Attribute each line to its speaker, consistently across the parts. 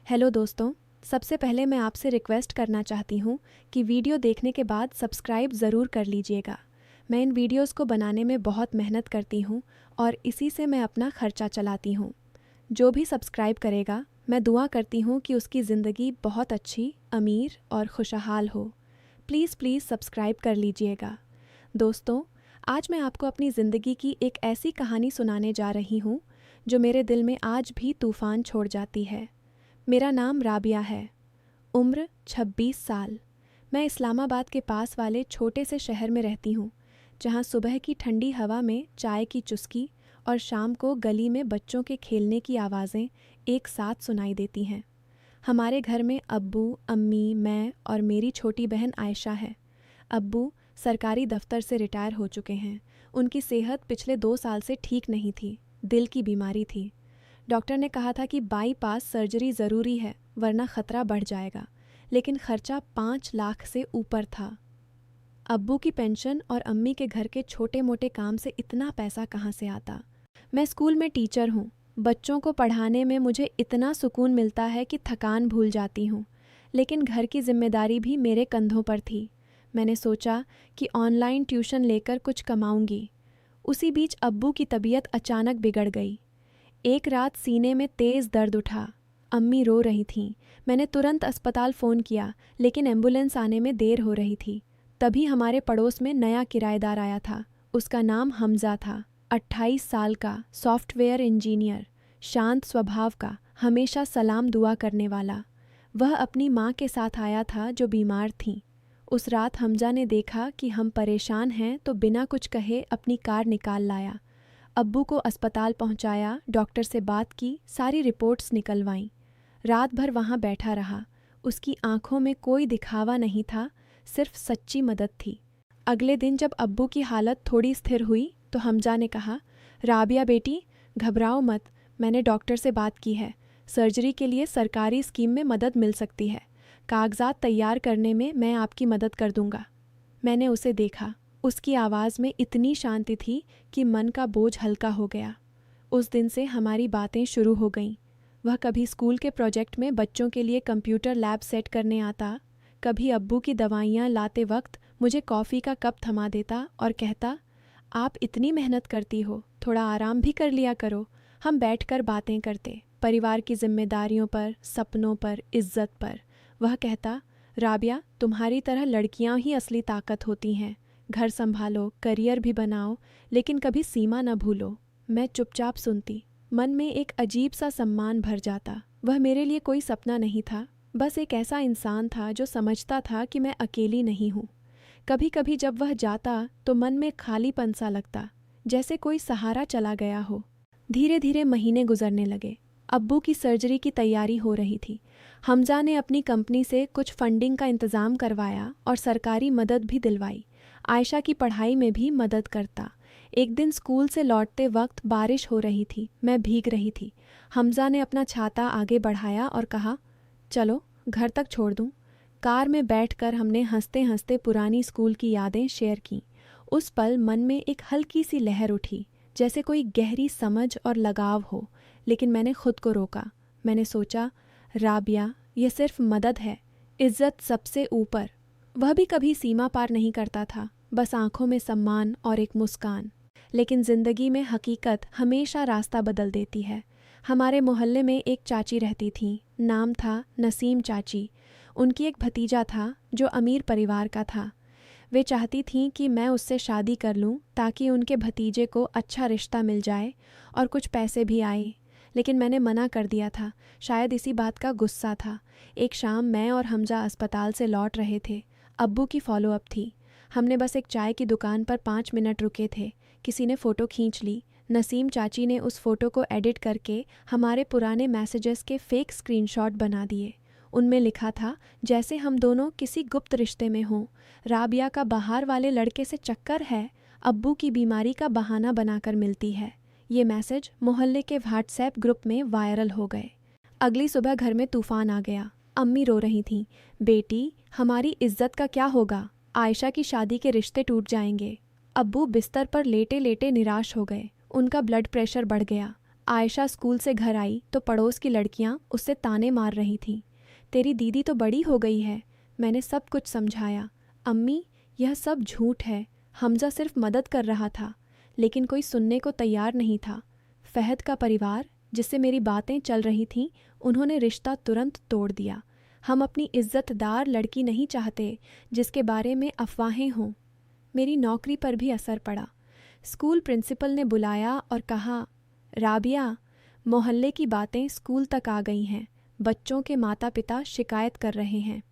Speaker 1: Hello दोस्तों, सबसे पहले मैं आपसे रिक्वेस्ट करना चाहती हूँ कि वीडियो देखने के बाद सब्सक्राइब ज़रूर कर लीजिएगा। मैं इन वीडियोस को बनाने में बहुत मेहनत करती हूँ और इसी से मैं अपना खर्चा चलाती हूँ। जो भी सब्सक्राइब करेगा, मैं दुआ करती हूँ कि उसकी ज़िंदगी बहुत अच्छी, अमीर और खुशहाल हो। प्लीज़ प्लीज़ सब्सक्राइब कर लीजिएगा। दोस्तों, आज मैं आपको अपनी ज़िंदगी की एक ऐसी कहानी सुनाने जा रही हूँ जो मेरे दिल में आज भी तूफ़ान छोड़ जाती है। मेरा नाम राबिया है। उम्र 26 साल। मैं इस्लामाबाद के पास वाले छोटे से शहर में रहती हूँ, जहाँ सुबह की ठंडी हवा में चाय की चुस्की और शाम को गली में बच्चों के खेलने की आवाज़ें एक साथ सुनाई देती हैं। हमारे घर में अब्बू, अम्मी, मैं और मेरी छोटी बहन आयशा है। अब्बू सरकारी दफ्तर से रिटायर हो चुके हैं। उनकी सेहत पिछले 2 साल से ठीक नहीं थी, दिल की बीमारी थी। डॉक्टर ने कहा था कि बाईपास सर्जरी ज़रूरी है, वरना ख़तरा बढ़ जाएगा, लेकिन खर्चा 5 लाख से ऊपर था। अब्बू की पेंशन और अम्मी के घर के छोटे मोटे काम से इतना पैसा कहाँ से आता। मैं स्कूल में टीचर हूँ। बच्चों को पढ़ाने में मुझे इतना सुकून मिलता है कि थकान भूल जाती हूँ, लेकिन घर की जिम्मेदारी भी मेरे कंधों पर थी। मैंने सोचा कि ऑनलाइन ट्यूशन लेकर कुछ कमाऊँगी। उसी बीच अब्बू की तबीयत अचानक बिगड़ गई। एक रात सीने में तेज़ दर्द उठा। अम्मी रो रही थीं। मैंने तुरंत अस्पताल फ़ोन किया, लेकिन एम्बुलेंस आने में देर हो रही थी। तभी हमारे पड़ोस में नया किराएदार आया था। उसका नाम हमज़ा था। 28 साल का, सॉफ्टवेयर इंजीनियर, शांत स्वभाव का, हमेशा सलाम दुआ करने वाला। वह अपनी माँ के साथ आया था जो बीमार थीं। उस रात हमज़ा ने देखा कि हम परेशान हैं तो बिना कुछ कहे अपनी कार निकाल लाया। अब्बू को अस्पताल पहुंचाया, डॉक्टर से बात की, सारी रिपोर्ट्स निकलवाईं। रात भर वहां बैठा रहा। उसकी आंखों में कोई दिखावा नहीं था, सिर्फ सच्ची मदद थी। अगले दिन जब अब्बू की हालत थोड़ी स्थिर हुई तो हमजा ने कहा, राबिया बेटी, घबराओ मत, मैंने डॉक्टर से बात की है। सर्जरी के लिए सरकारी स्कीम में मदद मिल सकती है। कागजात तैयार करने में मैं आपकी मदद कर दूंगा। मैंने उसे देखा। उसकी आवाज़ में इतनी शांति थी कि मन का बोझ हल्का हो गया। उस दिन से हमारी बातें शुरू हो गईं। वह कभी स्कूल के प्रोजेक्ट में बच्चों के लिए कंप्यूटर लैब सेट करने आता, कभी अब्बू की दवाइयाँ लाते वक्त मुझे कॉफ़ी का कप थमा देता और कहता, आप इतनी मेहनत करती हो, थोड़ा आराम भी कर लिया करो। हम बैठकर बातें करते, परिवार की जिम्मेदारियों पर, सपनों पर, इज्जत पर। वह कहता, राबिया, तुम्हारी तरह लड़कियां ही असली ताकत होती हैं। घर संभालो, करियर भी बनाओ, लेकिन कभी सीमा न भूलो। मैं चुपचाप सुनती। मन में एक अजीब सा सम्मान भर जाता। वह मेरे लिए कोई सपना नहीं था, बस एक ऐसा इंसान था जो समझता था कि मैं अकेली नहीं हूँ। कभी कभी जब वह जाता तो मन में खालीपन सा लगता, जैसे कोई सहारा चला गया हो। धीरे धीरे महीने गुजरने लगे। अब्बू की सर्जरी की तैयारी हो रही थी। हमजा ने अपनी कंपनी से कुछ फंडिंग का इंतज़ाम करवाया और सरकारी मदद भी दिलवाई। आयशा की पढ़ाई में भी मदद करता। एक दिन स्कूल से लौटते वक्त बारिश हो रही थी, मैं भीग रही थी। हमजा ने अपना छाता आगे बढ़ाया और कहा, चलो घर तक छोड़ दूं। कार में बैठकर हमने हंसते हंसते पुरानी स्कूल की यादें शेयर की। उस पल मन में एक हल्की सी लहर उठी, जैसे कोई गहरी समझ और लगाव हो, लेकिन मैंने खुद को रोका। मैंने सोचा, राबिया, ये सिर्फ मदद है, इज्जत सबसे ऊपर। वह भी कभी सीमा पार नहीं करता था, बस आंखों में सम्मान और एक मुस्कान। लेकिन जिंदगी में हकीकत हमेशा रास्ता बदल देती है। हमारे मोहल्ले में एक चाची रहती थीं, नाम था नसीम चाची। उनकी एक भतीजा था जो अमीर परिवार का था। वे चाहती थीं कि मैं उससे शादी कर लूं ताकि उनके भतीजे को अच्छा रिश्ता मिल जाए और कुछ पैसे भी आए, लेकिन मैंने मना कर दिया था। शायद इसी बात का गुस्सा था। एक शाम मैं और हमजा अस्पताल से लौट रहे थे। अब्बू की फॉलोअप थी। हमने बस एक चाय की दुकान पर 5 मिनट रुके थे। किसी ने फ़ोटो खींच ली। नसीम चाची ने उस फ़ोटो को एडिट करके हमारे पुराने मैसेजेस के फेक स्क्रीनशॉट बना दिए। उनमें लिखा था, जैसे हम दोनों किसी गुप्त रिश्ते में हों। राबिया का बाहर वाले लड़के से चक्कर है, अब्बू की बीमारी का बहाना बनाकर मिलती है। ये मैसेज मोहल्ले के व्हाट्सएप ग्रुप में वायरल हो गए। अगली सुबह घर में तूफान आ गया। अम्मी रो रही थीं, बेटी, हमारी इज्जत का क्या होगा? आयशा की शादी के रिश्ते टूट जाएंगे। अब्बू बिस्तर पर लेटे लेटे निराश हो गए। उनका ब्लड प्रेशर बढ़ गया। आयशा स्कूल से घर आई तो पड़ोस की लड़कियां उससे ताने मार रही थीं। तेरी दीदी तो बड़ी हो गई है। मैंने सब कुछ समझाया। अम्मी, यह सब झूठ है। हमजा सिर्फ मदद कर रहा था। लेकिन कोई सुनने को तैयार नहीं था। फहद का परिवार, जिससे मेरी बातें चल रही थीं, उन्होंने रिश्ता तुरंत तोड़ दिया। हम अपनी इज्जतदार लड़की नहीं चाहते जिसके बारे में अफवाहें हों। मेरी नौकरी पर भी असर पड़ा। स्कूल प्रिंसिपल ने बुलाया और कहा, राबिया, मोहल्ले की बातें स्कूल तक आ गई हैं। बच्चों के माता पिता शिकायत कर रहे हैं।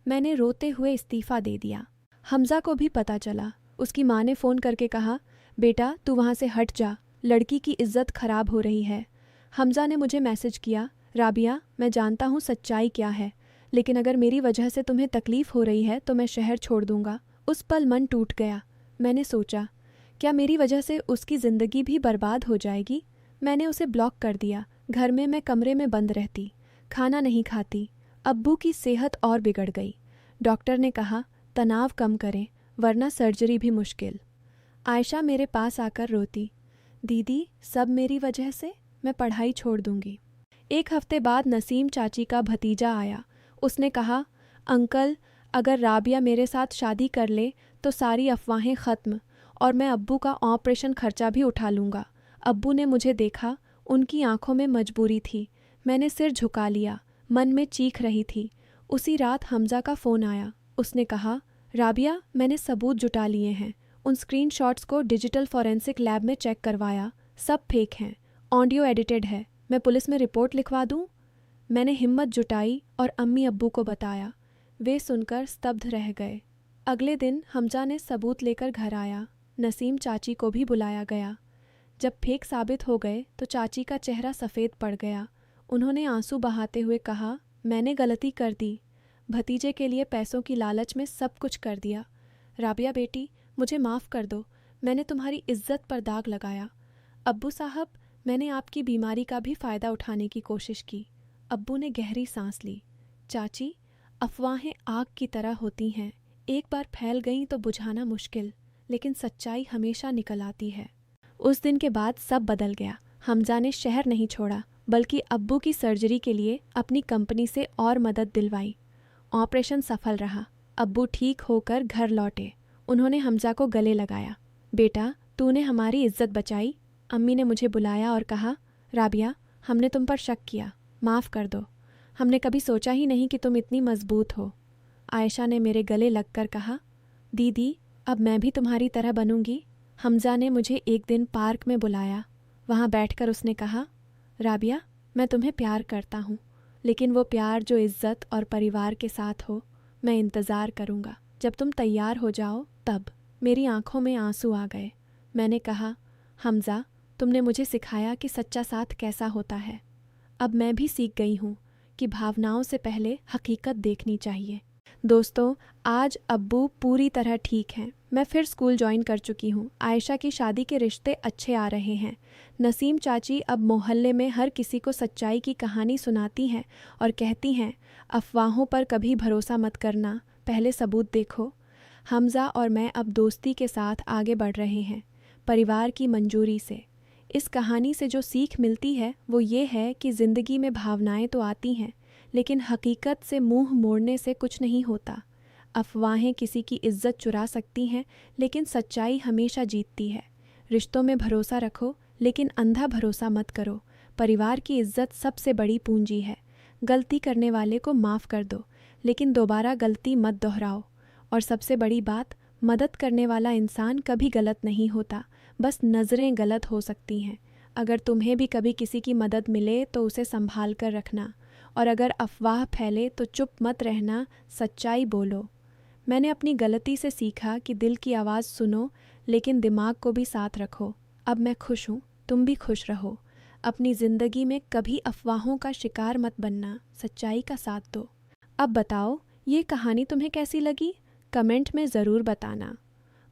Speaker 1: मैंने रोते हुए इस्तीफ़ा दे दिया। हमजा को भी पता चला। उसकी माँ ने फ़ोन करके कहा, बेटा तू वहाँ से हट जा, लड़की की इज्जत खराब हो रही है। हमजा ने मुझे मैसेज किया, राबिया, मैं जानता हूँ सच्चाई क्या है, लेकिन अगर मेरी वजह से तुम्हें तकलीफ़ हो रही है तो मैं शहर छोड़ दूँगा। उस पल मन टूट गया। मैंने सोचा, क्या मेरी वजह से उसकी ज़िंदगी भी बर्बाद हो जाएगी? मैंने उसे ब्लॉक कर दिया। घर में मैं कमरे में बंद रहती, खाना नहीं खाती। अब्बू की सेहत और बिगड़ गई। डॉक्टर ने कहा, तनाव कम करें वरना सर्जरी भी मुश्किल। आयशा मेरे पास आकर रोती, दीदी सब मेरी वजह से, मैं पढ़ाई छोड़ दूंगी। एक हफ्ते बाद नसीम चाची का भतीजा आया। उसने कहा, अंकल, अगर राबिया मेरे साथ शादी कर ले तो सारी अफवाहें ख़त्म और मैं अब्बू का ऑपरेशन खर्चा भी उठा लूँगा। अब्बू ने मुझे देखा। उनकी आंखों में मजबूरी थी। मैंने सिर झुका लिया। मन में चीख रही थी। उसी रात हमजा का फ़ोन आया। उसने कहा, राबिया, मैंने सबूत जुटा लिए हैं। उन स्क्रीनशॉट्स को डिजिटल फॉरेंसिक लैब में चेक करवाया। सब फेक हैं। ऑडियो एडिटेड है। मैं पुलिस में रिपोर्ट लिखवा दूँ? मैंने हिम्मत जुटाई और अम्मी अब्बू को बताया। वे सुनकर स्तब्ध रह गए। अगले दिन हमजा ने सबूत लेकर घर आया। नसीम चाची को भी बुलाया गया। जब फेक साबित हो गए तो चाची का चेहरा सफ़ेद पड़ गया। उन्होंने आंसू बहाते हुए कहा, मैंने गलती कर दी। भतीजे के लिए पैसों की लालच में सब कुछ कर दिया। राबिया बेटी, मुझे माफ़ कर दो। मैंने तुम्हारी इज्जत पर दाग लगाया। अब्बू साहब, मैंने आपकी बीमारी का भी फ़ायदा उठाने की कोशिश की। अब्बू ने गहरी सांस ली। चाची, अफवाहें आग की तरह होती हैं। एक बार फैल गईं तो बुझाना मुश्किल, लेकिन सच्चाई हमेशा निकल आती है। उस दिन के बाद सब बदल गया। हमजा ने शहर नहीं छोड़ा, बल्कि अब्बू की सर्जरी के लिए अपनी कंपनी से और मदद दिलवाई। ऑपरेशन सफल रहा। अब्बू ठीक होकर घर लौटे। उन्होंने हमजा को गले लगाया। बेटा, तूने हमारी इज्जत बचाई। अम्मी ने मुझे बुलाया और कहा, राबिया, हमने तुम पर शक किया, माफ़ कर दो। हमने कभी सोचा ही नहीं कि तुम इतनी मजबूत हो। आयशा ने मेरे गले लगकर कहा, दीदी, अब मैं भी तुम्हारी तरह बनूंगी। हमजा ने मुझे एक दिन पार्क में बुलाया। वहाँ बैठकर उसने कहा, राबिया, मैं तुम्हें प्यार करता हूँ, लेकिन वो प्यार जो इज्जत और परिवार के साथ हो। मैं इंतज़ार करूँगा। जब तुम तैयार हो जाओ तब। मेरी आंखों में आंसू आ गए। मैंने कहा, हमजा, तुमने मुझे सिखाया कि सच्चा साथ कैसा होता है। अब मैं भी सीख गई हूँ कि भावनाओं से पहले हकीकत देखनी चाहिए। दोस्तों, आज अब्बू पूरी तरह ठीक हैं। मैं फिर स्कूल ज्वाइन कर चुकी हूँ। आयशा की शादी के रिश्ते अच्छे आ रहे हैं। नसीम चाची अब मोहल्ले में हर किसी को सच्चाई की कहानी सुनाती हैं और कहती हैं, अफवाहों पर कभी भरोसा मत करना, पहले सबूत देखो। हमजा और मैं अब दोस्ती के साथ आगे बढ़ रहे हैं, परिवार की मंजूरी से। इस कहानी से जो सीख मिलती है वो ये है कि ज़िंदगी में भावनाएं तो आती हैं, लेकिन हकीकत से मुंह मोड़ने से कुछ नहीं होता। अफवाहें किसी की इज्जत चुरा सकती हैं, लेकिन सच्चाई हमेशा जीतती है। रिश्तों में भरोसा रखो, लेकिन अंधा भरोसा मत करो। परिवार की इज्जत सबसे बड़ी पूंजी है। गलती करने वाले को माफ़ कर दो, लेकिन दोबारा गलती मत दोहराओ। और सबसे बड़ी बात, मदद करने वाला इंसान कभी गलत नहीं होता, बस नज़रें गलत हो सकती हैं। अगर तुम्हें भी कभी किसी की मदद मिले तो उसे संभाल कर रखना, और अगर अफवाह फैले तो चुप मत रहना, सच्चाई बोलो। मैंने अपनी गलती से सीखा कि दिल की आवाज़ सुनो, लेकिन दिमाग को भी साथ रखो। अब मैं खुश हूँ, तुम भी खुश रहो। अपनी ज़िंदगी में कभी अफवाहों का शिकार मत बनना, सच्चाई का साथ दो। अब बताओ, ये कहानी तुम्हें कैसी लगी? कमेंट में ज़रूर बताना।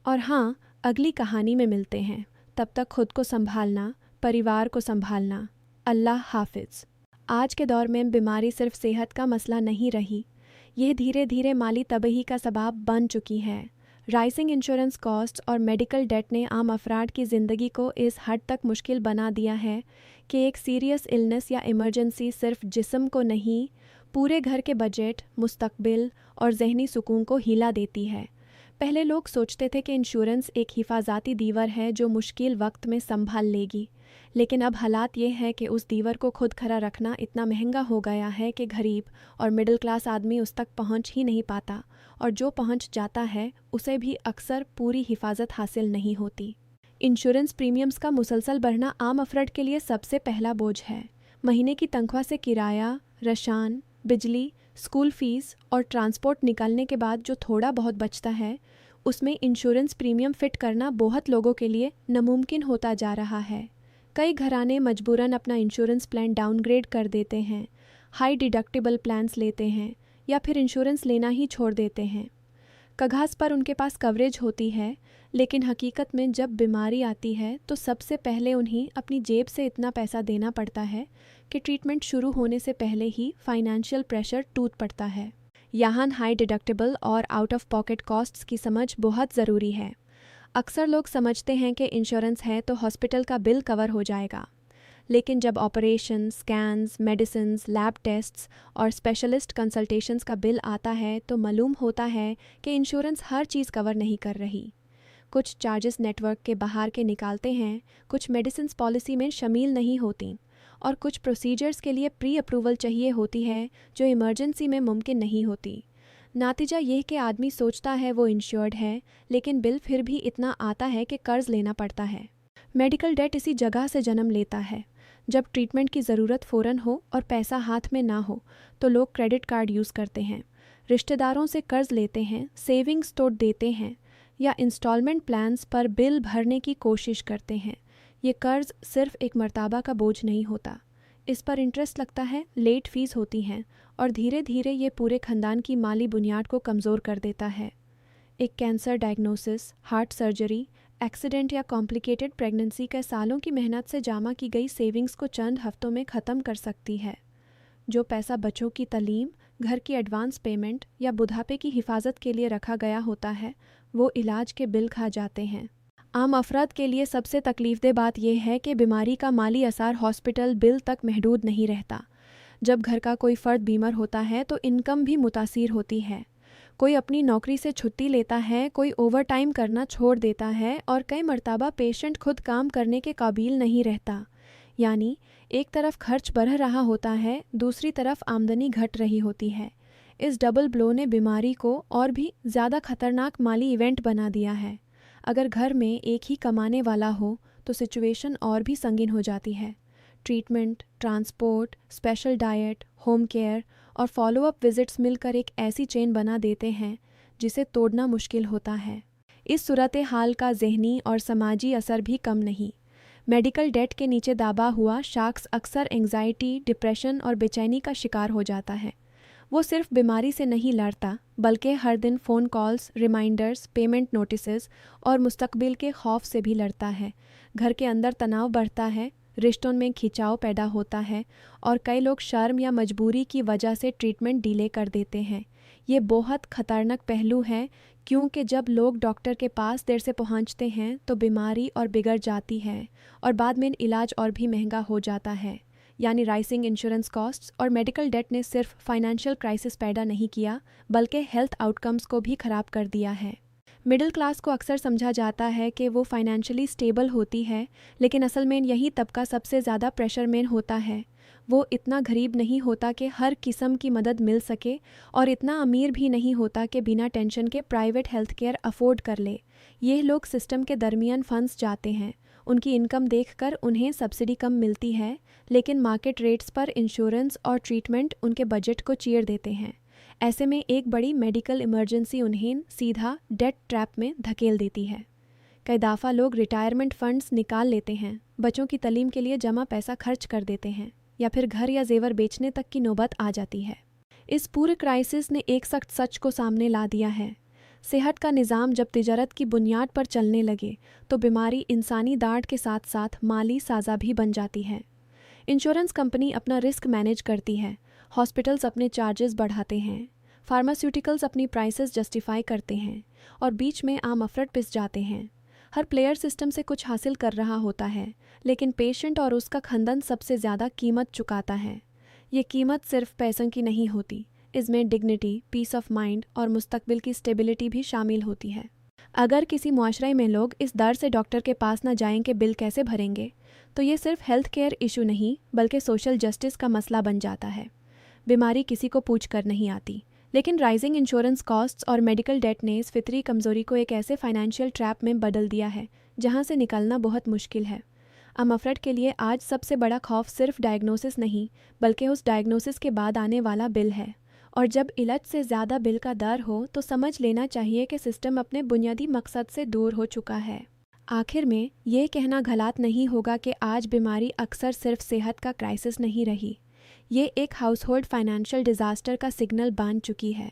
Speaker 1: और हाँ, अगली कहानी में मिलते हैं। तब तक खुद को संभालना, परिवार को संभालना। अल्लाह हाफिज़। आज के दौर में बीमारी सिर्फ सेहत का मसला नहीं रही, यह धीरे धीरे माली तबाही का सबब बन चुकी है। राइजिंग इंश्योरेंस कॉस्ट और मेडिकल डेट ने आम अफराद की ज़िंदगी को इस हद तक मुश्किल बना दिया है कि एक सीरियस इलनेस या इमरजेंसी सिर्फ जिस्म को नहीं, पूरे घर के बजट, मुस्तकबिल और जहनी सुकून को हिला देती है। पहले लोग सोचते थे कि इंश्योरेंस एक हिफाजती दीवार है जो मुश्किल वक्त में संभाल लेगी, लेकिन अब हालात ये है कि उस दीवार को खुद खड़ा रखना इतना महंगा हो गया है कि गरीब और मिडिल क्लास आदमी उस तक पहुंच ही नहीं पाता, और जो पहुंच जाता है उसे भी अक्सर पूरी हिफाजत हासिल नहीं होती। इंश्योरेंस प्रीमियम्स का मुसलसल बढ़ना आम अफरद के लिए सबसे पहला बोझ है। महीने की तनख्वाह से किराया, रशान, बिजली, स्कूल फीस और ट्रांसपोर्ट निकालने के बाद जो थोड़ा बहुत बचता है, उसमें इंश्योरेंस प्रीमियम फिट करना बहुत लोगों के लिए नामुमकिन होता जा रहा है। कई घराने मजबूरन अपना इंश्योरेंस प्लान डाउनग्रेड कर देते हैं, हाई डिडक्टिबल प्लान्स लेते हैं या फिर इंश्योरेंस लेना ही छोड़ देते हैं। कागज़ पर उनके पास कवरेज होती है, लेकिन हकीकत में जब बीमारी आती है तो सबसे पहले उन्हें अपनी जेब से इतना पैसा देना पड़ता है कि ट्रीटमेंट शुरू होने से पहले ही फाइनेंशियल प्रेशर टूट पड़ता है। यहाँ हाई डिडक्टिबल और आउट ऑफ पॉकेट कॉस्ट्स की समझ बहुत ज़रूरी है। अक्सर लोग समझते हैं कि इंश्योरेंस है तो हॉस्पिटल का बिल कवर हो जाएगा, लेकिन जब operation, scans, medicines, lab tests और स्पेशलिस्ट कंसल्टेशंस का बिल आता है तो मालूम होता है कि इंश्योरेंस हर चीज़ कवर नहीं कर रही। कुछ चार्जेस नेटवर्क के बाहर के निकालते हैं, कुछ मेडिसिन्स पॉलिसी में शामिल नहीं होती, और कुछ प्रोसीजर्स के लिए प्री अप्रूवल चाहिए होती है जो इमरजेंसी में मुमकिन नहीं होती। नातीजा यह कि आदमी सोचता है वो इंश्योर्ड है, लेकिन बिल फिर भी इतना आता है कि कर्ज लेना पड़ता है। मेडिकल डेट इसी जगह से जन्म लेता है। जब ट्रीटमेंट की ज़रूरत फ़ौरन हो और पैसा हाथ में ना हो तो लोग क्रेडिट कार्ड यूज़ करते हैं, रिश्तेदारों से कर्ज लेते हैं, सेविंग्स तोड़ देते हैं या इंस्टॉलमेंट प्लान्स पर बिल भरने की कोशिश करते हैं। ये कर्ज सिर्फ एक मर्तबा का बोझ नहीं होता, इस पर इंटरेस्ट लगता है, लेट फीस होती हैं और धीरे धीरे ये पूरे ख़ानदान की माली बुनियाद को कमज़ोर कर देता है। एक cancer diagnosis, heart surgery, accident या कॉम्प्लिकेटेड प्रेगनेंसी के सालों की मेहनत से जमा की गई सेविंग्स को चंद हफ्तों में ख़त्म कर सकती है। जो पैसा बच्चों की तालीम, घर की एडवांस पेमेंट या बुढ़ापे की हिफाजत के लिए रखा गया होता है, वो इलाज के बिल खा जाते हैं। आम अफराद के लिए सबसे तकलीफदेह बात यह है कि बीमारी का माली असर हॉस्पिटल बिल तक महदूद नहीं रहता। जब घर का कोई फ़र्द बीमार होता है तो इनकम भी मुतासिर होती है। कोई अपनी नौकरी से छुट्टी लेता है, कोई ओवर टाइम करना छोड़ देता है और कई मर्तबा पेशेंट खुद काम करने के काबिल नहीं रहता। यानी एक तरफ खर्च बढ़ रहा होता है, दूसरी तरफ आमदनी घट रही होती है। इस डबल ब्लो ने बीमारी को और भी ज़्यादा खतरनाक माली इवेंट बना दिया है। अगर घर में एक ही कमाने वाला हो तो सिचुएशन और भी संगीन हो जाती है। Treatment, transport, special diet, home care और फॉलोअप विजिट्स मिलकर एक ऐसी चेन बना देते हैं जिसे तोड़ना मुश्किल होता है। इस सूरत हाल का ज़हनी और समाजी असर भी कम नहीं। मेडिकल डेट के नीचे दबा हुआ शख्स अक्सर एंग्जाइटी, डिप्रेशन और बेचैनी का शिकार हो जाता है। वो सिर्फ बीमारी से नहीं लड़ता, बल्कि हर दिन phone calls, reminders, payment notices और मुस्तकबिल के खौफ से भी लड़ता है। घर के अंदर तनाव बढ़ता है, रिश्तों में खिंचाव पैदा होता है और कई लोग शर्म या मजबूरी की वजह से ट्रीटमेंट डिले कर देते हैं। ये बहुत ख़तरनाक पहलू है, क्योंकि जब लोग डॉक्टर के पास देर से पहुंचते हैं तो बीमारी और बिगड़ जाती है और बाद में इलाज और भी महंगा हो जाता है। यानी राइजिंग इंश्योरेंस कॉस्ट्स और मेडिकल डेट ने सिर्फ फाइनेंशियल क्राइसिस पैदा नहीं किया, बल्कि हेल्थ आउटकम्स को भी ख़राब कर दिया है। मिडिल क्लास को अक्सर समझा जाता है कि वो फाइनेंशियली स्टेबल होती है, लेकिन असल में यही तबका सबसे ज़्यादा प्रेशर में होता है। वो इतना गरीब नहीं होता कि हर किस्म की मदद मिल सके और इतना अमीर भी नहीं होता कि बिना टेंशन के प्राइवेट हेल्थ केयर अफोर्ड कर ले। ये लोग सिस्टम के दरमियान फंस जाते हैं। उनकी इनकम देखकर उन्हें सब्सिडी कम मिलती है, लेकिन मार्केट रेट्स पर इंश्योरेंस और ट्रीटमेंट उनके बजट को चीर देते हैं। ऐसे में एक बड़ी मेडिकल इमरजेंसी उन्हें सीधा डेट ट्रैप में धकेल देती है। कई दफ़ा लोग रिटायरमेंट फंड्स निकाल लेते हैं, बच्चों की तालीम के लिए जमा पैसा खर्च कर देते हैं या फिर घर या जेवर बेचने तक की नौबत आ जाती है। इस पूरे क्राइसिस ने एक सख्त सच को सामने ला दिया है। सेहत का निज़ाम जब तिजारत की बुनियाद पर चलने लगे तो बीमारी इंसानी दाढ़ के साथ साथ माली साजा भी बन जाती है। इंश्योरेंस कंपनी अपना रिस्क मैनेज करती है, हॉस्पिटल्स अपने चार्जेस बढ़ाते हैं, फार्मास्यूटिकल्स अपनी प्राइसेस जस्टिफाई करते हैं और बीच में आम अफरद पिस जाते हैं। हर प्लेयर सिस्टम से कुछ हासिल कर रहा होता है, लेकिन पेशेंट और उसका खानदान सबसे ज़्यादा कीमत चुकाता है। ये कीमत सिर्फ पैसों की नहीं होती, इसमें डिग्निटी, पीस ऑफ माइंड और मुस्तकबिल की स्टेबिलिटी भी शामिल होती है। अगर किसी मुआशरे में लोग इस डर से डॉक्टर के पास न जाएं कि बिल कैसे भरेंगे, तो ये सिर्फ हेल्थ केयर इशू नहीं बल्कि सोशल जस्टिस का मसला बन जाता है। बीमारी किसी को पूछ कर नहीं आती, लेकिन राइजिंग इंश्योरेंस कॉस्ट्स और मेडिकल डेट ने इस फितरी कमज़ोरी को एक ऐसे फाइनेंशियल ट्रैप में बदल दिया है जहां से निकलना बहुत मुश्किल है। अफरद के लिए आज सबसे बड़ा खौफ सिर्फ डायग्नोसिस नहीं बल्कि उस डायग्नोसिस के बाद आने वाला बिल है। और जब इलाज से ज़्यादा बिल का दर हो तो समझ लेना चाहिए कि सिस्टम अपने बुनियादी मकसद से दूर हो चुका है। आखिर में ये कहना गलत नहीं होगा कि आज बीमारी अक्सर सिर्फ सेहत का क्राइसिस नहीं रही, ये एक हाउसहोल्ड फाइनेंशियल डिज़ास्टर का सिग्नल बन चुकी है।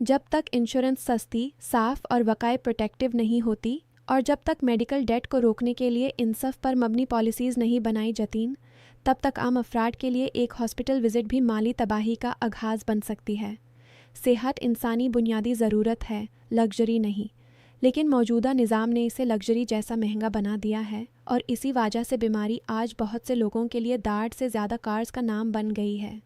Speaker 1: जब तक इंश्योरेंस सस्ती, साफ और वक़ाई प्रोटेक्टिव नहीं होती और जब तक मेडिकल डेट को रोकने के लिए इंसाफ पर मबनी पॉलिसीज़ नहीं बनाई जातीं, तब तक आम अफराद के लिए एक हॉस्पिटल विज़िट भी माली तबाही का आगाज़ बन सकती है। सेहत इंसानी बुनियादी ज़रूरत है, लग्जरी नहीं, लेकिन मौजूदा निज़ाम ने इसे लग्जरी जैसा महंगा बना दिया है और इसी वजह से बीमारी आज बहुत से लोगों के लिए दाढ़ से ज़्यादा कार्स का नाम बन गई है।